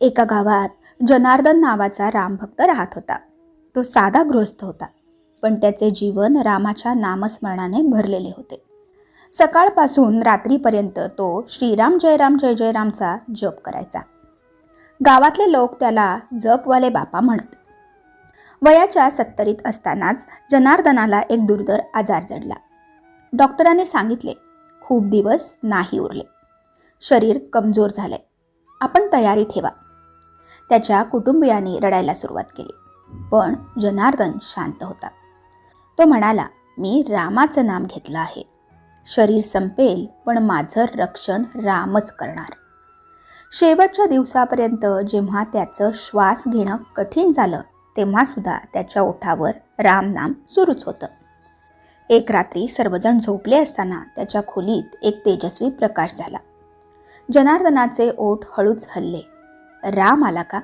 एका गावात जनार्दन नावाचा रामभक्त राहत होता. तो साधा गृहस्थ होता, पण त्याचे जीवन रामाच्या नामस्मरणाने भरलेले होते. सकाळपासून रात्रीपर्यंत तो श्रीराम जय राम जय जय रामचा जप करायचा. गावातले लोक त्याला जपवाले बापा म्हणत. वयाच्या 70त असतानाच जनार्दनाला एक दुर्धर आजार जडला. डॉक्टरांनी सांगितले, खूप दिवस नाही उरले, शरीर कमजोर झाले, आपण तयारी ठेवा. त्याच्या कुटुंबियांनी रडायला सुरुवात केली, पण जनार्दन शांत होता. तो म्हणाला, मी रामाचं नाम घेतलं आहे. शरीर संपेल, पण माझं रक्षण रामच करणार. शेवटच्या दिवसापर्यंत जेव्हा त्याचं श्वास घेणं कठीण झालं, तेव्हा सुद्धा त्याच्या ओठावर राम नाम सुरूच होतं. एक रात्री सर्वजण झोपले असताना त्याच्या खोलीत एक तेजस्वी प्रकाश झाला. जनार्दनाचे ओठ हळूच हलले. राम आला का?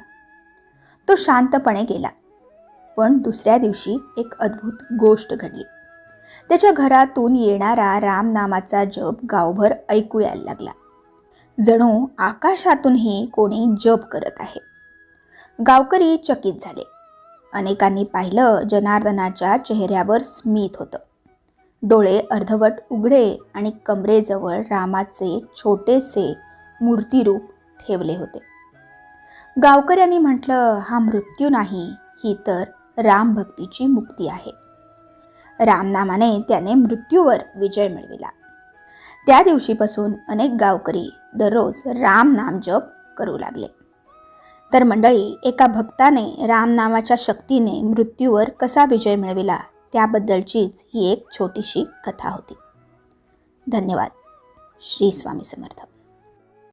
तो शांतपणे गेला. पण दुसऱ्या दिवशी एक अद्भुत गोष्ट घडली. त्याच्या घरातून येणारा राम नामाचा जप गावभर ऐकू यायला लागला. जणू आकाशातूनही कोणी जप करत आहे. गावकरी चकित झाले. अनेकांनी पाहिलं, जनार्दनाच्या चेहऱ्यावर स्मित होतं. डोळे अर्धवट उघडे आणि कमरेजवळ रामाचे छोटेसे मूर्तिरूप ठेवले होते. गावकऱ्यांनी म्हटलं, हा मृत्यू नाही, ही तर रामभक्तीची मुक्ती आहे. रामनामाने त्याने मृत्यूवर विजय मिळविला. त्या दिवशीपासून अनेक गावकरी दररोज राम नाम जप करू लागले. तर मंडळी, एका भक्ताने रामनामाच्या शक्तीने मृत्यूवर कसा विजय मिळविला त्याबद्दलचीच ही एक छोटीशी कथा होती. धन्यवाद. श्री स्वामी समर्थ.